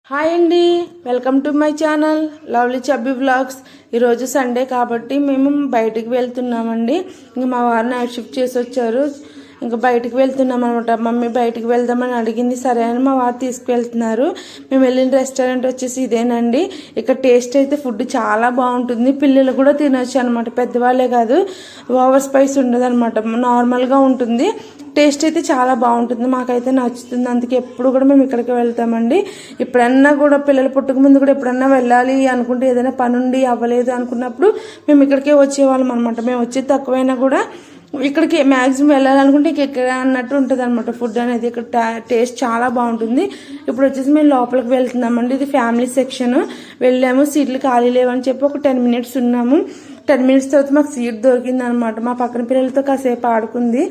Hi అండి, welcome to my channel lovely chubby vlogs. ఈరోజు Sunday కాబట్టి మేము బయటికి వెళ్తున్నామండి. ఇంక మా వారు నైట్ షిఫ్ట్ చేసి వచ్చారు. ఇంకా బయటికి వెళ్తున్నాం అనమాట. మమ్మీ బయటికి వెళ్దామని అడిగింది, సరే అని మా వారు తీసుకువెళ్తున్నారు. మేము వెళ్ళిన రెస్టారెంట్ వచ్చేసి ఇదేనండి. ఇక్కడ టేస్ట్ అయితే ఫుడ్ చాలా బాగుంటుంది. పిల్లలు కూడా తినొచ్చు అనమాట, పెద్దవాళ్ళే కాదు. ఓవర్ స్పైస్ ఉండదు అనమాట, నార్మల్గా ఉంటుంది. టేస్ట్ అయితే చాలా బాగుంటుంది, మాకైతే నచ్చుతుంది. అందుకే ఎప్పుడు కూడా మేము ఇక్కడికి వెళ్తామండి. ఎప్పుడన్నా కూడా పిల్లలు పుట్టక ముందు కూడా ఎప్పుడన్నా వెళ్ళాలి అనుకుంటే, ఏదైనా పని ఉండి అవ్వలేదు అనుకున్నప్పుడు మేము ఇక్కడికే వచ్చేవాళ్ళం అనమాట. మేము వచ్చేది తక్కువైనా కూడా ఇక్కడికి మ్యాక్సిమం వెళ్ళాలనుకుంటే ఇక్కడ అన్నట్టు ఉంటుంది అనమాట. ఫుడ్ అనేది ఇక్కడ టేస్ట్ చాలా బాగుంటుంది. ఇప్పుడు వచ్చేసి మేము లోపలికి వెళ్తున్నామండి. ఇది ఫ్యామిలీ సెక్షన్. వెళ్ళాము, సీట్లు ఖాళీ లేవని చెప్పి ఒక 10 minutes ఉన్నాము. 10 minutes తర్వాత మాకు సీట్ దొరికింది అనమాట. మా పక్కన పిల్లలతో కాసేపు ఆడుకుంది.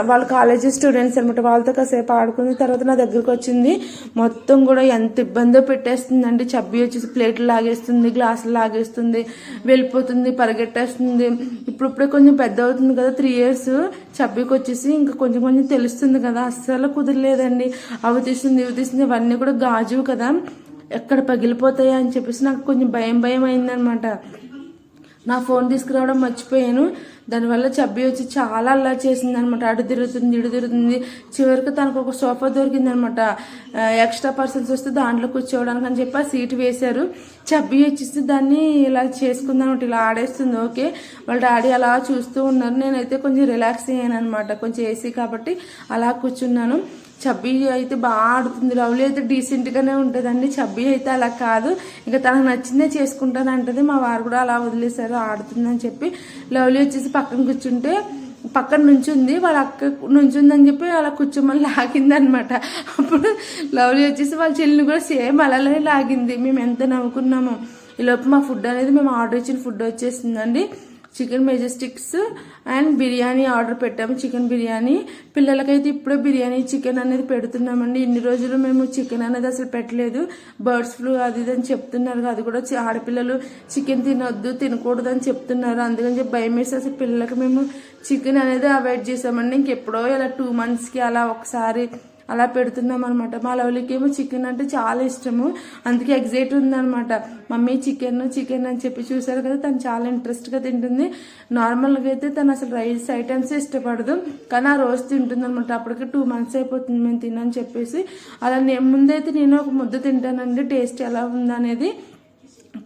వాళ్ళు కాలేజీ స్టూడెంట్స్ అనమాట, వాళ్ళతో కాసేపు ఆడుకుంది. తర్వాత నా దగ్గరకు వచ్చింది. మొత్తం కూడా ఎంత ఇబ్బందో పెట్టేస్తుందండి. చబ్బీ వచ్చేసి ప్లేట్లు లాగేస్తుంది, గ్లాసులు లాగేస్తుంది, వెళ్ళిపోతుంది, పరిగెట్టేస్తుంది. ఇప్పుడిప్పుడే కొంచెం పెద్ద అవుతుంది కదా, 3 years. చబ్బీకి వచ్చేసి ఇంకా కొంచెం కొంచెం తెలుస్తుంది కదా, అస్సలు కుదరలేదండి. అవి తీస్తుంది, ఇవి తీస్తుంది. ఇవన్నీ కూడా గాజు కదా, ఎక్కడ పగిలిపోతాయా అని చెప్పేసి నాకు కొంచెం భయం అయిందనమాట. నా ఫోన్ తీసుకురావడం మర్చిపోయాను. దానివల్ల చబ్బీ వచ్చి చాలా అల్లరి చేసింది అనమాట. అటు తిరుగుతుంది, ఇటు తిరుగుతుంది. చివరికి తనకు ఒక సోఫా దొరికింది అనమాట. ఎక్స్ట్రా పర్సన్స్ వస్తే దాంట్లో కూర్చోవడానికి అని చెప్పి ఆ సీట్ వేశారు. చబ్బీ వచ్చేసి దాన్ని ఇలా చేసుకుందనమాట, ఇలా ఆడేస్తుంది. ఓకే, వాళ్ళ డాడీ అలా చూస్తూ ఉన్నారు. నేనైతే కొంచెం రిలాక్స్ అయ్యాను అనమాట, కొంచెం ఏసీ కాబట్టి అలా కూర్చున్నాను. చబ్బీ అయితే బాగా ఆడుతుంది. లవ్లీ అయితే డీసెంట్గానే ఉంటుందండి. చబ్బీ అయితే అలా కాదు, ఇంకా తనకు నచ్చిందే చేసుకుంటాను అంటది. మా వారు కూడా అలా వదిలేశారు, ఆడుతుందని చెప్పి. లవ్లీ వచ్చేసి పక్కన కూర్చుంటే పక్కన నుంచుంది, వాళ్ళ అక్క నుంచుందని చెప్పి అలా కూర్చోమని లాగింది అనమాట. అప్పుడు లవ్లీ వచ్చేసి వాళ్ళ చెల్లిని కూడా సేమ్ అలానే లాగింది. మేము ఎంత నవ్వుకున్నామో. ఈలోపు మా ఫుడ్ అనేది, మేము ఆర్డర్ ఇచ్చిన ఫుడ్ వచ్చేసిందండి. చికెన్ మెజెస్టిక్స్ అండ్ బిర్యానీ ఆర్డర్ పెట్టాము, చికెన్ బిర్యానీ. పిల్లలకైతే ఇప్పుడే బిర్యానీ చికెన్ అనేది పెడుతున్నామండి. ఇన్ని రోజులు మేము చికెన్ అనేది అసలు పెట్టలేదు. బర్డ్స్ ఫ్లూ అది ఇది అని చెప్తున్నారు. అది కూడా ఆడపిల్లలు చికెన్ తినొద్దు, తినకూడదు అని చెప్తున్నారు. అందుకని చెప్పి భయం వేసి అసలు పిల్లలకి మేము చికెన్ అనేది అవాయిడ్ చేసామండి. ఇంకెప్పుడో ఇలా 2 monthsకి అలా ఒకసారి అలా పెడుతున్నాం అనమాట. మా లవ్లీకి ఏమో చికెన్ అంటే చాలా ఇష్టము, అందుకే ఎగ్జైట్ ఉందనమాట. మమ్మీ చికెన్ చికెన్ అని చెప్పి. చూసారు కదా, తను చాలా ఇంట్రెస్ట్గా తింటుంది. నార్మల్గా అయితే తను అసలు రైస్ ఐటమ్సే ఇష్టపడదు, కానీ ఆ రోజు తింటుంది అనమాట. అప్పటికి 2 months అయిపోతుంది మేము తినని చెప్పేసి. అలా ముందైతే నేను ఒక ముద్ద తింటానండి, టేస్ట్ ఎలా ఉందనేది.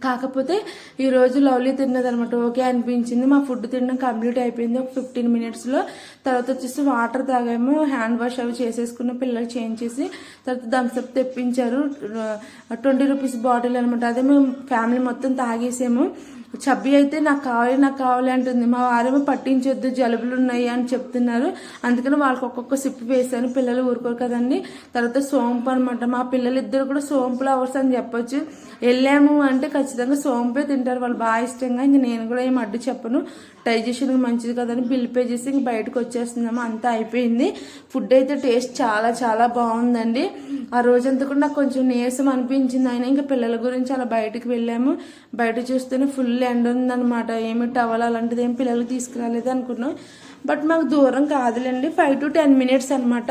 కాకపోతే ఈరోజు లవ్లీ తిన్నదనమాట, ఓకే అనిపించింది. మా ఫుడ్ తినడం కంప్లీట్ అయిపోయింది ఒక 15 minutesలో. తర్వాత వచ్చేసి వాటర్ తాగాము, హ్యాండ్ వాష్ అవి చేసేసుకున్న పిల్లలు చేంజ్ చేసి. తర్వాత థమ్స్అప్ తెప్పించారు, 20 rupees బాటిల్ అనమాట. అదే మేము ఫ్యామిలీ మొత్తం తాగేసాము. చబ్బీ అయితే నాకు కావాలి అంటుంది. మా వారేమో పట్టించొద్దు, జలుబులు ఉన్నాయి అని చెప్తున్నారు. అందుకని వాళ్ళకి ఒక్కొక్క సిప్ వేసాను, పిల్లలు ఊరుకోరు కదండి. తర్వాత సోంపు అనమాట. మా పిల్లలు ఇద్దరు కూడా సోంపు లవర్స్ అని చెప్పొచ్చు. వెళ్ళాము అంటే ఖచ్చితంగా సోంపే తింటారు వాళ్ళు బాగా ఇష్టంగా. ఇంక నేను కూడా ఏం అడ్డు చెప్పను, డైజెషన్కి మంచిది కదని బిల్ పే చేసి ఇంక బయటకు వచ్చేస్తున్నాము. అంతా అయిపోయింది. ఫుడ్ అయితే టేస్ట్ చాలా చాలా బాగుందండి. ఆ రోజంతా కూడా నాకు కొంచెం నీరసం అనిపించింది. అయినా ఇంకా పిల్లల గురించి అలా బయటకు వెళ్ళాము. బయట చూస్తేనే ఫుల్ ఎండ ఉందనమాట. ఏమి టవల్ అలాంటిది ఏం పిల్లలు తీసుకురాలేదు అనుకున్నాం. బట్ మాకు దూరం కాదులేండి, 5 to 10 minutes అనమాట.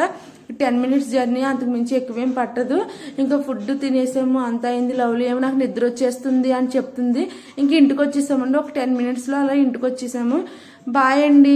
10 minutes జర్నీ, అంతకు మించి ఎక్కువేం పట్టదు. ఇంకా ఫుడ్ తినేసాము, అంత అయింది. లవ్లీ ఏమో నాకు నిద్ర వచ్చేస్తుంది అని చెప్తుంది. ఇంక ఇంటికి వచ్చేసామండి. ఒక 10 minutesలో అలా ఇంటికి వచ్చేసాము. బాయ్ అండి.